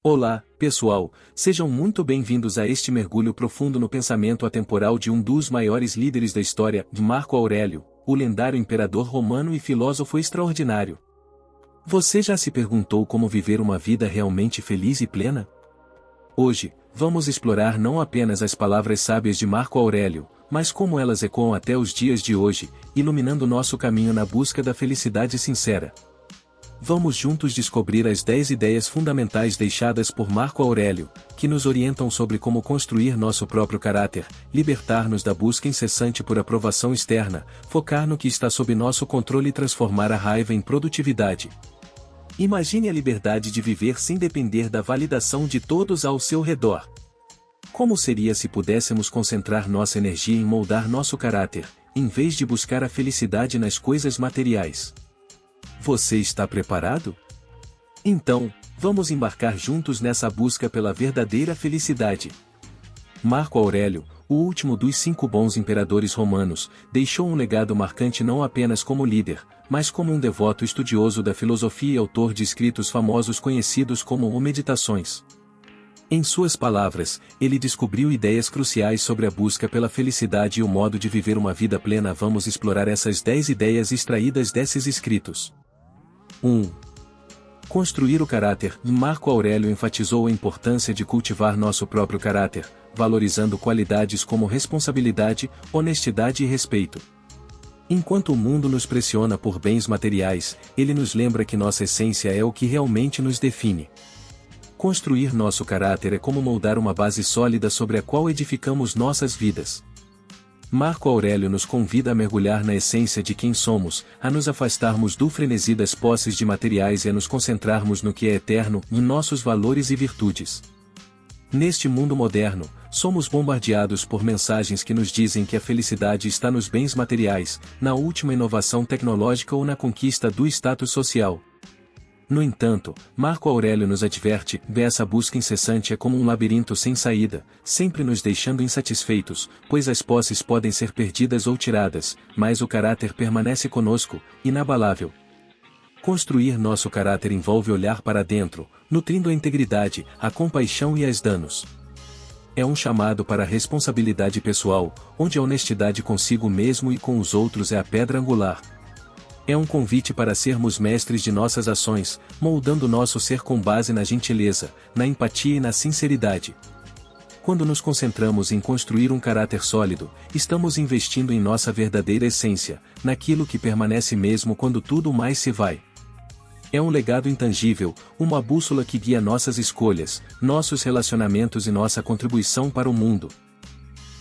Olá, pessoal, sejam muito bem-vindos a este mergulho profundo no pensamento atemporal de um dos maiores líderes da história, Marco Aurélio, o lendário imperador romano e filósofo extraordinário. Você já se perguntou como viver uma vida realmente feliz e plena? Hoje, vamos explorar não apenas as palavras sábias de Marco Aurélio, mas como elas ecoam até os dias de hoje, iluminando nosso caminho na busca da felicidade sincera. Vamos juntos descobrir as 10 ideias fundamentais deixadas por Marco Aurélio, que nos orientam sobre como construir nosso próprio caráter, libertar-nos da busca incessante por aprovação externa, focar no que está sob nosso controle e transformar a raiva em produtividade. Imagine a liberdade de viver sem depender da validação de todos ao seu redor. Como seria se pudéssemos concentrar nossa energia em moldar nosso caráter, em vez de buscar a felicidade nas coisas materiais? Você está preparado? Então, vamos embarcar juntos nessa busca pela verdadeira felicidade. Marco Aurélio, o último dos 5 bons imperadores romanos, deixou um legado marcante não apenas como líder, mas como um devoto estudioso da filosofia e autor de escritos famosos conhecidos como o Meditações. Em suas palavras, ele descobriu ideias cruciais sobre a busca pela felicidade e o modo de viver uma vida plena. Vamos explorar essas 10 ideias extraídas desses escritos. 1. Construir o caráter. Marco Aurélio enfatizou a importância de cultivar nosso próprio caráter, valorizando qualidades como responsabilidade, honestidade e respeito. Enquanto o mundo nos pressiona por bens materiais, ele nos lembra que nossa essência é o que realmente nos define. Construir nosso caráter é como moldar uma base sólida sobre a qual edificamos nossas vidas. Marco Aurélio nos convida a mergulhar na essência de quem somos, a nos afastarmos do frenesi das posses de materiais e a nos concentrarmos no que é eterno, em nossos valores e virtudes. Neste mundo moderno, somos bombardeados por mensagens que nos dizem que a felicidade está nos bens materiais, na última inovação tecnológica ou na conquista do status social. No entanto, Marco Aurélio nos adverte: essa busca incessante é como um labirinto sem saída, sempre nos deixando insatisfeitos, pois as posses podem ser perdidas ou tiradas, mas o caráter permanece conosco, inabalável. Construir nosso caráter envolve olhar para dentro, nutrindo a integridade, a compaixão e as danos. É um chamado para a responsabilidade pessoal, onde a honestidade consigo mesmo e com os outros é a pedra angular. É um convite para sermos mestres de nossas ações, moldando nosso ser com base na gentileza, na empatia e na sinceridade. Quando nos concentramos em construir um caráter sólido, estamos investindo em nossa verdadeira essência, naquilo que permanece mesmo quando tudo mais se vai. É um legado intangível, uma bússola que guia nossas escolhas, nossos relacionamentos e nossa contribuição para o mundo.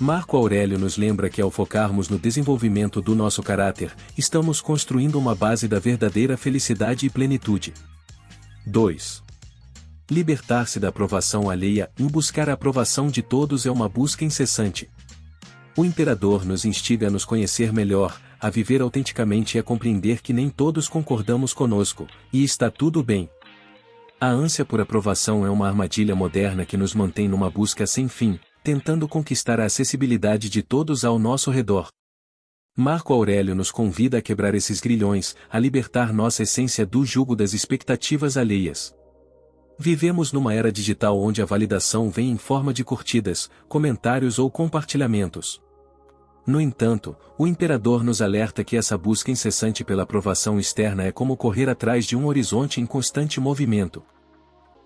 Marco Aurélio nos lembra que ao focarmos no desenvolvimento do nosso caráter, estamos construindo uma base da verdadeira felicidade e plenitude. 2. Libertar-se da aprovação alheia. Buscar a aprovação de todos é uma busca incessante. O imperador nos instiga a nos conhecer melhor, a viver autenticamente e a compreender que nem todos concordamos conosco, e está tudo bem. A ânsia por aprovação é uma armadilha moderna que nos mantém numa busca sem fim, tentando conquistar a acessibilidade de todos ao nosso redor. Marco Aurélio nos convida a quebrar esses grilhões, a libertar nossa essência do jugo das expectativas alheias. Vivemos numa era digital onde a validação vem em forma de curtidas, comentários ou compartilhamentos. No entanto, o imperador nos alerta que essa busca incessante pela aprovação externa é como correr atrás de um horizonte em constante movimento.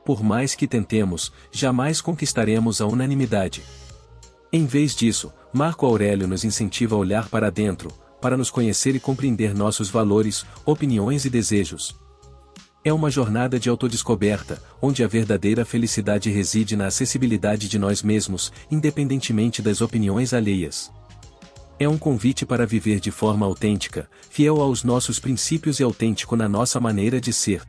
Por mais que tentemos, jamais conquistaremos a unanimidade. Em vez disso, Marco Aurélio nos incentiva a olhar para dentro, para nos conhecer e compreender nossos valores, opiniões e desejos. É uma jornada de autodescoberta, onde a verdadeira felicidade reside na acessibilidade de nós mesmos, independentemente das opiniões alheias. É um convite para viver de forma autêntica, fiel aos nossos princípios e autêntico na nossa maneira de ser.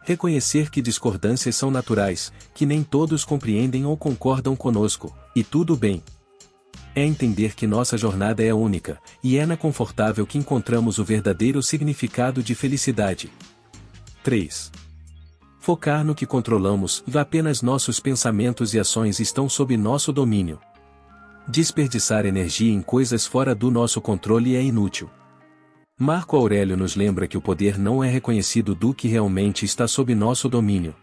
Reconhecer que discordâncias são naturais, que nem todos compreendem ou concordam conosco, e tudo bem. É entender que nossa jornada é única, e é na confortável que encontramos o verdadeiro significado de felicidade. 3. Focar no que controlamos. Apenas nossos pensamentos e ações estão sob nosso domínio. Desperdiçar energia em coisas fora do nosso controle é inútil. Marco Aurélio nos lembra que o poder não é reconhecido do que realmente está sob nosso domínio.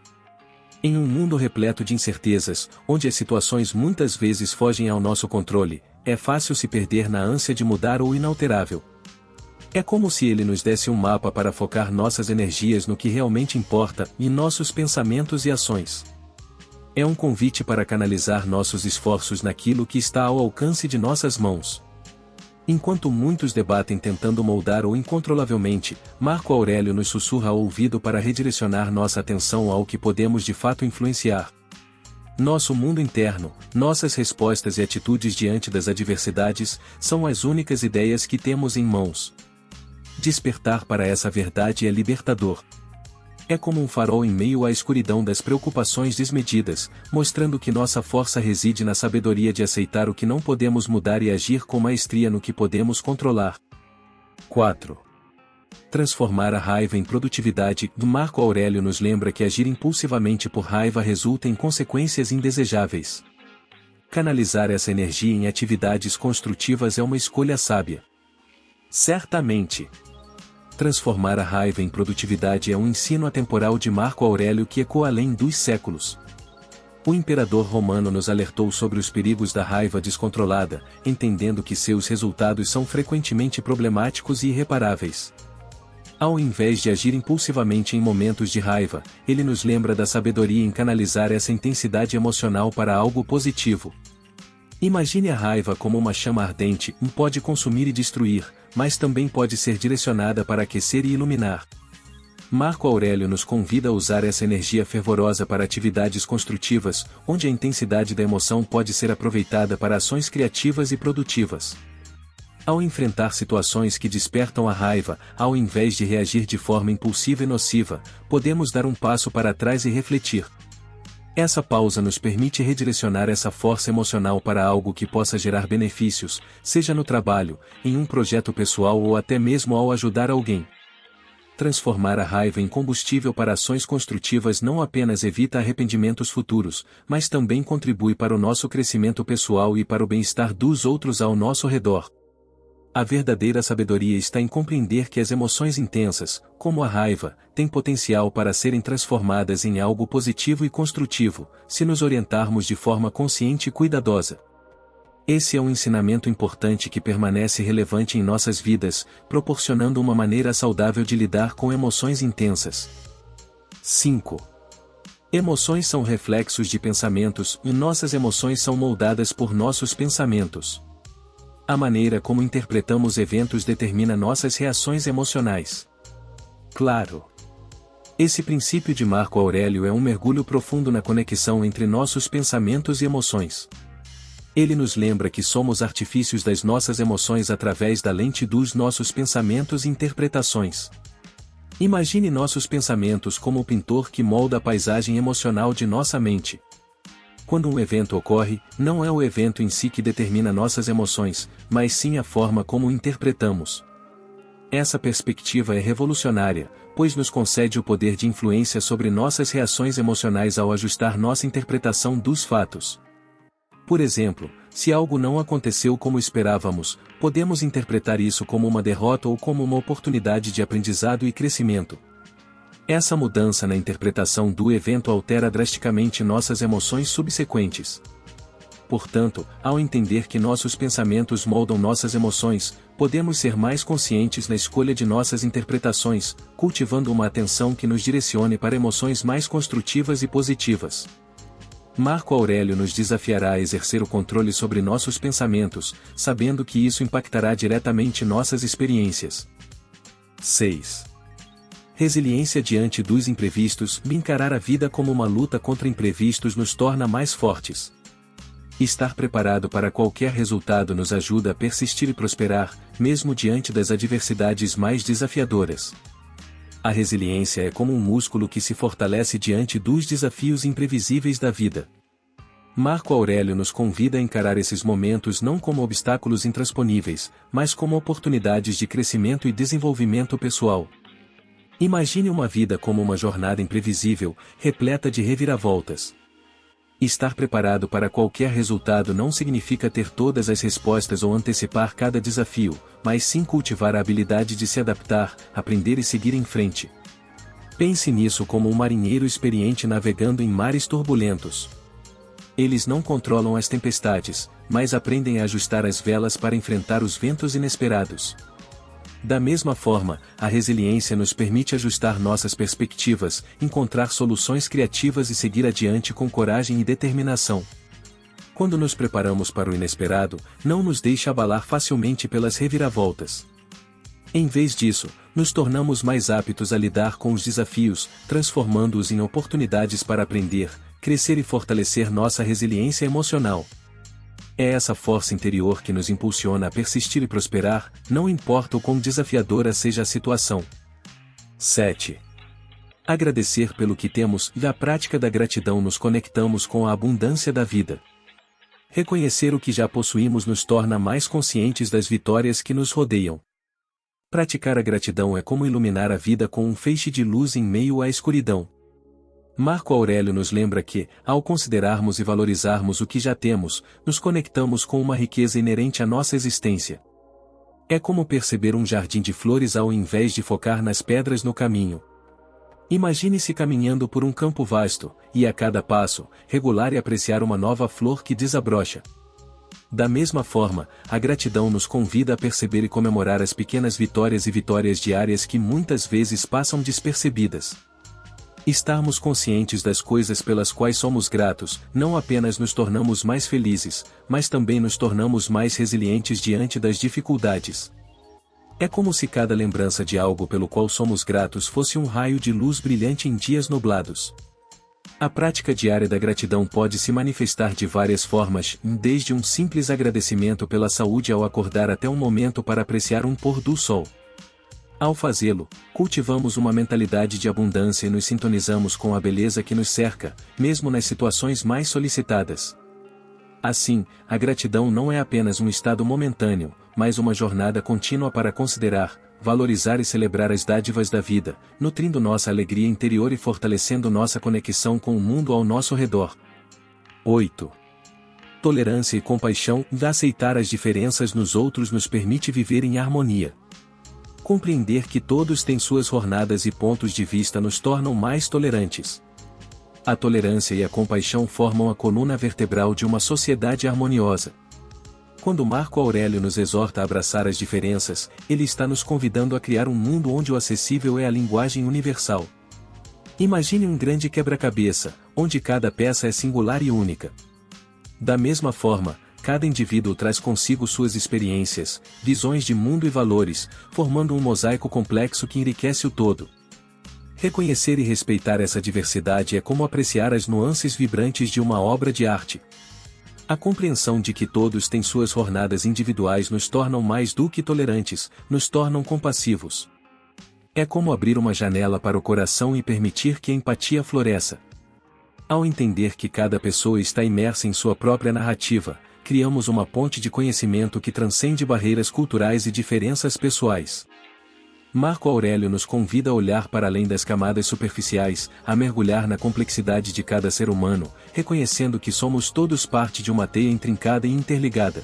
Em um mundo repleto de incertezas, onde as situações muitas vezes fogem ao nosso controle, é fácil se perder na ânsia de mudar o inalterável. É como se ele nos desse um mapa para focar nossas energias no que realmente importa, e nossos pensamentos e ações. É um convite para canalizar nossos esforços naquilo que está ao alcance de nossas mãos. Enquanto muitos debatem tentando moldar ou incontrolavelmente, Marco Aurélio nos sussurra ao ouvido para redirecionar nossa atenção ao que podemos de fato influenciar. Nosso mundo interno, nossas respostas e atitudes diante das adversidades, são as únicas ideias que temos em mãos. Despertar para essa verdade é libertador. É como um farol em meio à escuridão das preocupações desmedidas, mostrando que nossa força reside na sabedoria de aceitar o que não podemos mudar e agir com maestria no que podemos controlar. 4. Transformar a raiva em produtividade. Marco Aurélio nos lembra que agir impulsivamente por raiva resulta em consequências indesejáveis. Canalizar essa energia em atividades construtivas é uma escolha sábia. Certamente. Transformar a raiva em produtividade é um ensino atemporal de Marco Aurélio que ecoa além dos séculos. O imperador romano nos alertou sobre os perigos da raiva descontrolada, entendendo que seus resultados são frequentemente problemáticos e irreparáveis. Ao invés de agir impulsivamente em momentos de raiva, ele nos lembra da sabedoria em canalizar essa intensidade emocional para algo positivo. Imagine a raiva como uma chama ardente, pode consumir e destruir, mas também pode ser direcionada para aquecer e iluminar. Marco Aurélio nos convida a usar essa energia fervorosa para atividades construtivas, onde a intensidade da emoção pode ser aproveitada para ações criativas e produtivas. Ao enfrentar situações que despertam a raiva, ao invés de reagir de forma impulsiva e nociva, podemos dar um passo para trás e refletir. Essa pausa nos permite redirecionar essa força emocional para algo que possa gerar benefícios, seja no trabalho, em um projeto pessoal ou até mesmo ao ajudar alguém. Transformar a raiva em combustível para ações construtivas não apenas evita arrependimentos futuros, mas também contribui para o nosso crescimento pessoal e para o bem-estar dos outros ao nosso redor. A verdadeira sabedoria está em compreender que as emoções intensas, como a raiva, têm potencial para serem transformadas em algo positivo e construtivo, se nos orientarmos de forma consciente e cuidadosa. Esse é um ensinamento importante que permanece relevante em nossas vidas, proporcionando uma maneira saudável de lidar com emoções intensas. 5. Emoções são reflexos de pensamentos, e nossas emoções são moldadas por nossos pensamentos. A maneira como interpretamos eventos determina nossas reações emocionais. Claro. Esse princípio de Marco Aurélio é um mergulho profundo na conexão entre nossos pensamentos e emoções. Ele nos lembra que somos artifícios das nossas emoções através da lente dos nossos pensamentos e interpretações. Imagine nossos pensamentos como o pintor que molda a paisagem emocional de nossa mente. Quando um evento ocorre, não é o evento em si que determina nossas emoções, mas sim a forma como o interpretamos. Essa perspectiva é revolucionária, pois nos concede o poder de influência sobre nossas reações emocionais ao ajustar nossa interpretação dos fatos. Por exemplo, se algo não aconteceu como esperávamos, podemos interpretar isso como uma derrota ou como uma oportunidade de aprendizado e crescimento. Essa mudança na interpretação do evento altera drasticamente nossas emoções subsequentes. Portanto, ao entender que nossos pensamentos moldam nossas emoções, podemos ser mais conscientes na escolha de nossas interpretações, cultivando uma atenção que nos direcione para emoções mais construtivas e positivas. Marco Aurélio nos desafiará a exercer o controle sobre nossos pensamentos, sabendo que isso impactará diretamente nossas experiências. 6. Resiliência diante dos imprevistos. Encarar a vida como uma luta contra imprevistos nos torna mais fortes. Estar preparado para qualquer resultado nos ajuda a persistir e prosperar, mesmo diante das adversidades mais desafiadoras. A resiliência é como um músculo que se fortalece diante dos desafios imprevisíveis da vida. Marco Aurélio nos convida a encarar esses momentos não como obstáculos intransponíveis, mas como oportunidades de crescimento e desenvolvimento pessoal. Imagine uma vida como uma jornada imprevisível, repleta de reviravoltas. Estar preparado para qualquer resultado não significa ter todas as respostas ou antecipar cada desafio, mas sim cultivar a habilidade de se adaptar, aprender e seguir em frente. Pense nisso como um marinheiro experiente navegando em mares turbulentos. Eles não controlam as tempestades, mas aprendem a ajustar as velas para enfrentar os ventos inesperados. Da mesma forma, a resiliência nos permite ajustar nossas perspectivas, encontrar soluções criativas e seguir adiante com coragem e determinação. Quando nos preparamos para o inesperado, não nos deixe abalar facilmente pelas reviravoltas. Em vez disso, nos tornamos mais aptos a lidar com os desafios, transformando-os em oportunidades para aprender, crescer e fortalecer nossa resiliência emocional. É essa força interior que nos impulsiona a persistir e prosperar, não importa o quão desafiadora seja a situação. 7. Agradecer pelo que temos. Na prática da gratidão nos conectamos com a abundância da vida. Reconhecer o que já possuímos nos torna mais conscientes das vitórias que nos rodeiam. Praticar a gratidão é como iluminar a vida com um feixe de luz em meio à escuridão. Marco Aurélio nos lembra que, ao considerarmos e valorizarmos o que já temos, nos conectamos com uma riqueza inerente à nossa existência. É como perceber um jardim de flores ao invés de focar nas pedras no caminho. Imagine-se caminhando por um campo vasto, e a cada passo, regular e apreciar uma nova flor que desabrocha. Da mesma forma, a gratidão nos convida a perceber e comemorar as pequenas vitórias e vitórias diárias que muitas vezes passam despercebidas. Estarmos conscientes das coisas pelas quais somos gratos, não apenas nos tornamos mais felizes, mas também nos tornamos mais resilientes diante das dificuldades. É como se cada lembrança de algo pelo qual somos gratos fosse um raio de luz brilhante em dias nublados. A prática diária da gratidão pode se manifestar de várias formas, desde um simples agradecimento pela saúde ao acordar até um momento para apreciar um pôr do sol. Ao fazê-lo, cultivamos uma mentalidade de abundância e nos sintonizamos com a beleza que nos cerca, mesmo nas situações mais solicitadas. Assim, a gratidão não é apenas um estado momentâneo, mas uma jornada contínua para considerar, valorizar e celebrar as dádivas da vida, nutrindo nossa alegria interior e fortalecendo nossa conexão com o mundo ao nosso redor. 8. Tolerância e compaixão. Aceitar as diferenças nos outros nos permite viver em harmonia. Compreender que todos têm suas jornadas e pontos de vista nos tornam mais tolerantes. A tolerância e a compaixão formam a coluna vertebral de uma sociedade harmoniosa. Quando Marco Aurélio nos exorta a abraçar as diferenças, ele está nos convidando a criar um mundo onde o acessível é a linguagem universal. Imagine um grande quebra-cabeça, onde cada peça é singular e única. Da mesma forma, cada indivíduo traz consigo suas experiências, visões de mundo e valores, formando um mosaico complexo que enriquece o todo. Reconhecer e respeitar essa diversidade é como apreciar as nuances vibrantes de uma obra de arte. A compreensão de que todos têm suas jornadas individuais nos tornam mais do que tolerantes, nos tornam compassivos. É como abrir uma janela para o coração e permitir que a empatia floresça. Ao entender que cada pessoa está imersa em sua própria narrativa, criamos uma ponte de conhecimento que transcende barreiras culturais e diferenças pessoais. Marco Aurélio nos convida a olhar para além das camadas superficiais, a mergulhar na complexidade de cada ser humano, reconhecendo que somos todos parte de uma teia intrincada e interligada.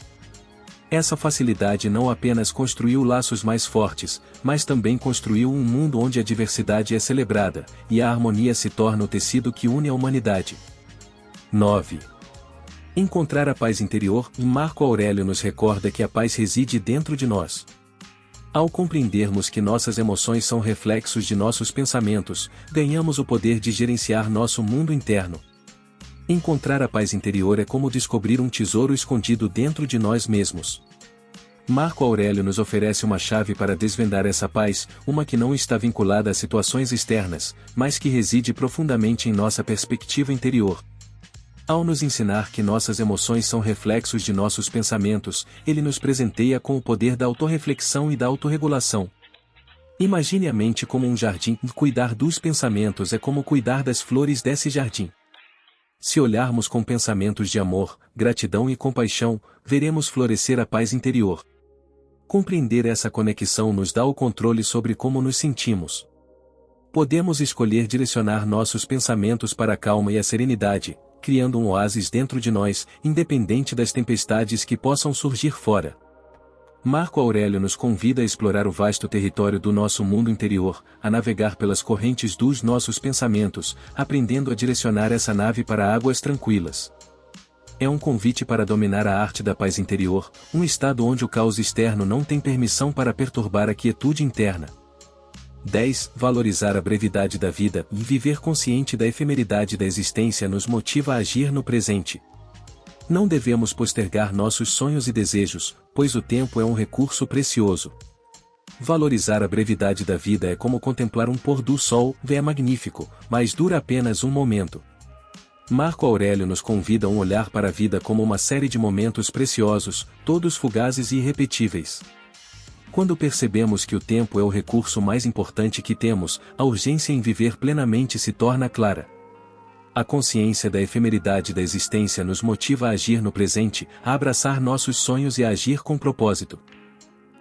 Essa facilidade não apenas construiu laços mais fortes, mas também construiu um mundo onde a diversidade é celebrada, e a harmonia se torna o tecido que une a humanidade. 9. Encontrar a paz interior. Marco Aurélio nos recorda que a paz reside dentro de nós. Ao compreendermos que nossas emoções são reflexos de nossos pensamentos, ganhamos o poder de gerenciar nosso mundo interno. Encontrar a paz interior é como descobrir um tesouro escondido dentro de nós mesmos. Marco Aurélio nos oferece uma chave para desvendar essa paz, uma que não está vinculada a situações externas, mas que reside profundamente em nossa perspectiva interior. Ao nos ensinar que nossas emoções são reflexos de nossos pensamentos, ele nos presenteia com o poder da autorreflexão e da autorregulação. Imagine a mente como um jardim, e cuidar dos pensamentos é como cuidar das flores desse jardim. Se olharmos com pensamentos de amor, gratidão e compaixão, veremos florescer a paz interior. Compreender essa conexão nos dá o controle sobre como nos sentimos. Podemos escolher direcionar nossos pensamentos para a calma e a serenidade, criando um oásis dentro de nós, independente das tempestades que possam surgir fora. Marco Aurélio nos convida a explorar o vasto território do nosso mundo interior, a navegar pelas correntes dos nossos pensamentos, aprendendo a direcionar essa nave para águas tranquilas. É um convite para dominar a arte da paz interior, um estado onde o caos externo não tem permissão para perturbar a quietude interna. 10. Valorizar a brevidade da vida e viver consciente da efemeridade da existência nos motiva a agir no presente. Não devemos postergar nossos sonhos e desejos, pois o tempo é um recurso precioso. Valorizar a brevidade da vida é como contemplar um pôr do sol, é magnífico, mas dura apenas um momento. Marco Aurélio nos convida a olhar para a vida como uma série de momentos preciosos, todos fugazes e irrepetíveis. Quando percebemos que o tempo é o recurso mais importante que temos, a urgência em viver plenamente se torna clara. A consciência da efemeridade da existência nos motiva a agir no presente, a abraçar nossos sonhos e a agir com propósito.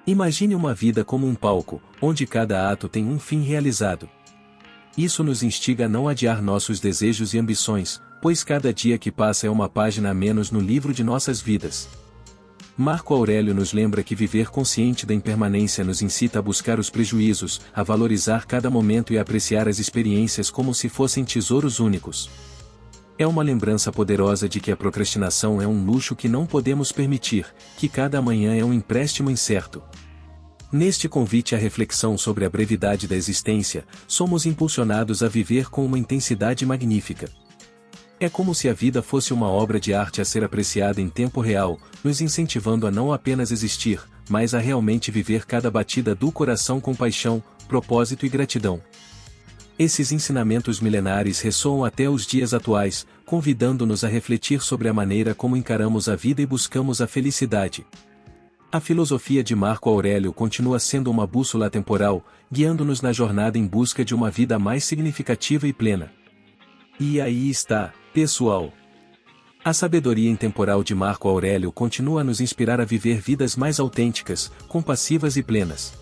Imagine uma vida como um palco, onde cada ato tem um fim realizado. Isso nos instiga a não adiar nossos desejos e ambições, pois cada dia que passa é uma página a menos no livro de nossas vidas. Marco Aurélio nos lembra que viver consciente da impermanência nos incita a buscar os prejuízos, a valorizar cada momento e a apreciar as experiências como se fossem tesouros únicos. É uma lembrança poderosa de que a procrastinação é um luxo que não podemos permitir, que cada manhã é um empréstimo incerto. Neste convite à reflexão sobre a brevidade da existência, somos impulsionados a viver com uma intensidade magnífica. É como se a vida fosse uma obra de arte a ser apreciada em tempo real, nos incentivando a não apenas existir, mas a realmente viver cada batida do coração com paixão, propósito e gratidão. Esses ensinamentos milenares ressoam até os dias atuais, convidando-nos a refletir sobre a maneira como encaramos a vida e buscamos a felicidade. A filosofia de Marco Aurélio continua sendo uma bússola atemporal, guiando-nos na jornada em busca de uma vida mais significativa e plena. E aí está, pessoal! A sabedoria intemporal de Marco Aurélio continua a nos inspirar a viver vidas mais autênticas, compassivas e plenas.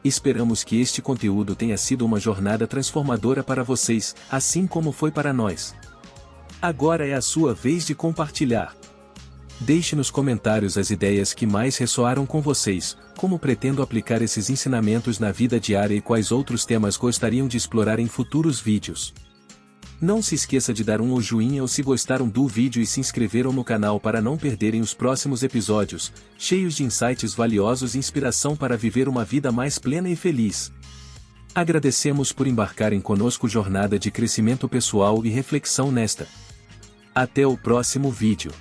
Esperamos que este conteúdo tenha sido uma jornada transformadora para vocês, assim como foi para nós. Agora é a sua vez de compartilhar. Deixe nos comentários as ideias que mais ressoaram com vocês, como pretendo aplicar esses ensinamentos na vida diária e quais outros temas gostariam de explorar em futuros vídeos. Não se esqueça de dar um joinha ou se gostaram do vídeo e se inscreveram no canal para não perderem os próximos episódios, cheios de insights valiosos e inspiração para viver uma vida mais plena e feliz. Agradecemos por embarcarem conosco jornada de crescimento pessoal e reflexão nesta. Até o próximo vídeo.